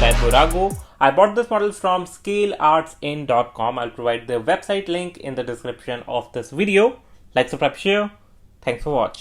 by Burago. I bought this model from scaleartsin.com. I'll provide the website link in the description of this video. Like, subscribe, share. Thanks for watching.